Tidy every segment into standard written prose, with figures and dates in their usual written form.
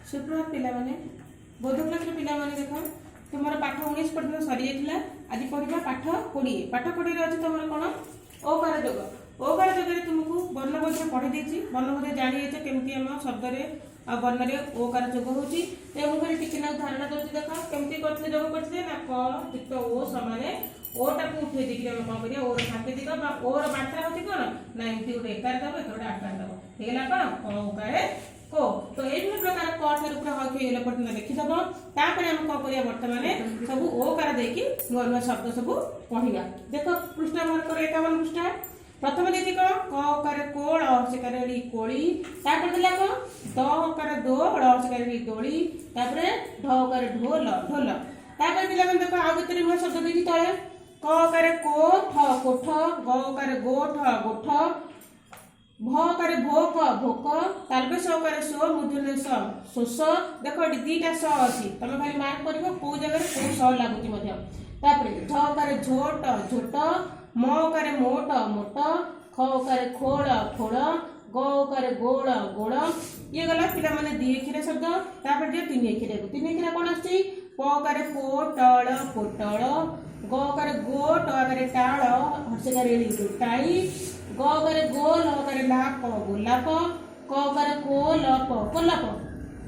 सुप्रभात पिला माने बोध क्लास पिला माने देख तुम पाठ 19 पर्यटन सरी जाता आज पढ़ा पाठ 20 पाठ 20 अच्छे तुम कौन ओकार जोग ओकार जोग तुमको वर्णबोध पढ़ी देती वर्णबोध जानी केमती आम शब्द वर्ण ओकार जोग होती मुझे टी धारणा दूसरी देख केमती करते जोग करते ना क युक्त ओ समान ओटा को उठे देखिए हम कौन करिया ओर सांकेतिक ओर मात्रा होती कौन ना एमती गोटे एकार दब एक आकार दब होगा कौन ओकार को तो ये प्रकार क ठार पूरा हल पर्यटन लिखिदेव तापर आम कौन करिया बर्तमान सब ओकार देकी नुआ नुआ शब्द सब पढ़ा देख पृष्ठ नंबर 51 पृष्ठ प्रथम देखिए कौन क ओकार कोल अकार कोली तापर दिला कौन द ओकार दो अकार दोली तापर ढ ओकार ढोल ढोल तापर पिला देख आ भीतर नुआ शब्द देखी तले क ओकार को ठ कोठ ग ओकार गोठ गोठ भ ओकार भोक भोक तालबे स ओकार सो मुधुले स शोष देख दीटा स अच्छी तुम खाली मार्क कर कौ जगह कौ स लगुच झ ओकार झोट झोट म ओकार मोट मोट ख ओकार खोल खोल ग ओकार गोल गोल ये गला पिला माने दी अक्षर शब्द तापर जे तीन अक्षर कौन आछी प ओकार पोटल पोटल ग ओकार गोट ओकार टाळ हर्षकार टाई ग ओकार गोल ओकार लाप गोलाप क ओकार कोलप कोलप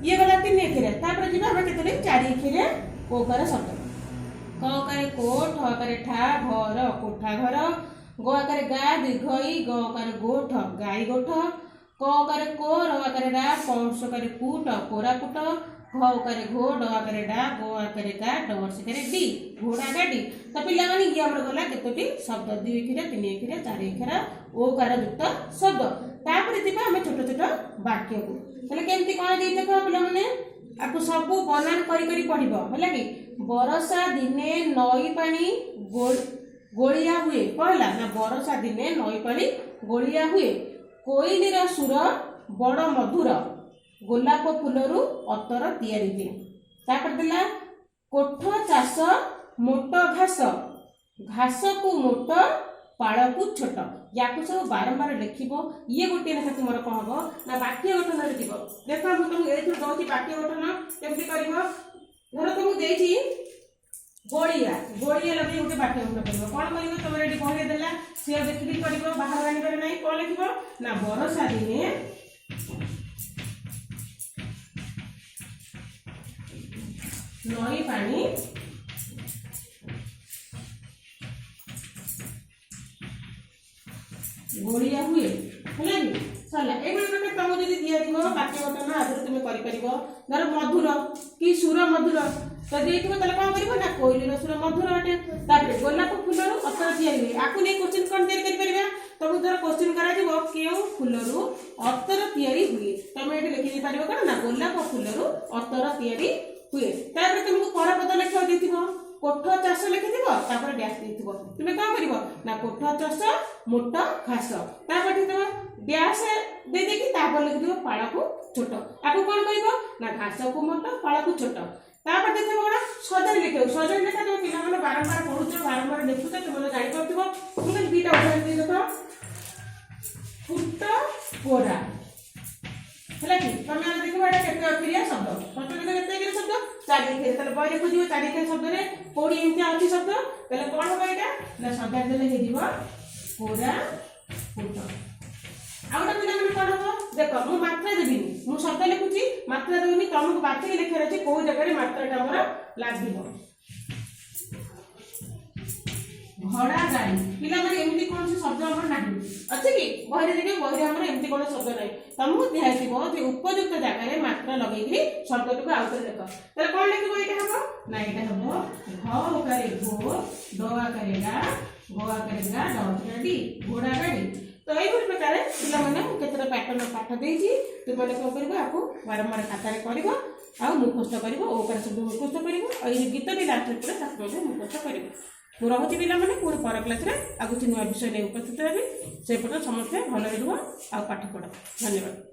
ये गला तीन अक्षर तापर जीवा हम केतले चार अक्षर ओकार शब्द क ओकार कोठ ओकार ठा घर कोठा घर ग ओकार गा दीर्घई ग ओकार गोठ गाई गोठ क ओकार कोर ओकार रा पौष ओकार कूट कोराकुट घ ओकार घो ड ओकार डा गो ओकार गा डवर्षकार डी घोड़ा गाड़ी तो पिला माने ये हमर गला केतोटी शब्द दुई अक्षर तीन अक्षर चार अक्षर ओकार युक्त शब्द तापर दिबा हम छोट छोट वाक्य को तले केमती कोन देई देखो पिला माने आपको सब बनान करी करी पढ़िबो होला कि बरसा दिने नई पानी गोलिया हुए कहला ना बरसा दिने नई पानी गोलिया हुए कोइलीर सुर बड़ मधुर गोलाप फूलरू अतर तैयारी हुए तापर दिला कोठ चाष मोट घास घास को मोट पाड़ को छोट या सब बारंबार लिखिबो ये गोटे लेखा तुम कौन हम ना वाक्य गठन लिखिबो देख हम तुमको ये दउची वाक्य गठन केमती करबो धर तुमको देछि गोलिया गोलिया लगे गोटे वाक्य गठन करबो कोन करबो तुम रेडी कहले देला से देखि करबो बाहर आनी करे नै कोन लिखिबो ना बरसा दिने नई पानी गोलिया हुए है सरला एगुड़ी तुमको जब दिया वाक्य गठन आदि तुम कर धर मधुर कि सुर मधुर तो देखो ताले कौन कर ना कोइलीर सुर मधुर अटे तापर गोलाप फूलरू अतर तैयारी हुए आपको नहीं क्वेश्चन कौन तैयारी कर तुमको धर क्वेश्चन करा केउ फूलरू अतर तैयारी हुए तुम ये लिखि पार कौन ना गोलाप फूलरू अतर तैयारी हुए तापर तुमको परपद लेखा देथिबो कोठ चाष लिखिथिबो तापर डैश देथिबो तुमे कौन करिवो ना कोठ चाष मोट घास तापर देथिबो डैश दे देखि तापर लिखिथिबो पाळा को छोट आपको कौन करिवो ना घास को मोट पाळा को छोट तापर देथिबो कोन सजन लिखियो सजन लेखा तो पिला माने बारंबार पढुछ बारंबार देखुछ तुम जानि परथिबो तुमे बीटा उदाहरण दे देखो फुट कोरा हला कि तुम आने देखो एटा केते अक्षरिया शब्द प्रथम केते अक्षरिया शब्द चार अक्षर तले बय लिखु चार अक्षर शब्द रे कोडी एंती अछि शब्द तले कोन होबा एटा ना शब्द देले हे दिबो कोरा फुट आउटा पिला माने कोन हो देखो मु मात्रा देबिनी मु शब्द लिखुची मात्रा देबिनी तुमको बाती लिखा रहछि कोई जगह रे मात्राटा हमर लागिबो घोड़ा गाड़ी पिला माने एमती कोन से शब्द हमर नाही अछि कि बहरे देखि बहरे हमर एमती कोन शब्द नाही तुमको दिहाइबो जे उपयुक्त जगह रे मात्रा लगैकरी शब्द को आउटर देखो तले कोन लिखिबो एटा हबो ना एटा हबो घ ओकारे घो ड आकारे गा गो आकारे गा ड आकारे डी घोड़ा गाड़ी तो ये प्रकार पिला माने केतरा पैटर्न पाठ देछि तु माने को करबो आपको बारंबार खाता रे करबो आ मुखस्त करबो ओकर शब्द मुखस्त करबो आ ये गीत भी लास्ट पूरा सात बजे मुखस्त करबो मु रहुछि पिला माने पूरा पर क्लास रे आगु नुआ विषय ने उपस्थित हेबी से पट समस्त भलो रुह आ पाठ पढ़ धन्यवाद।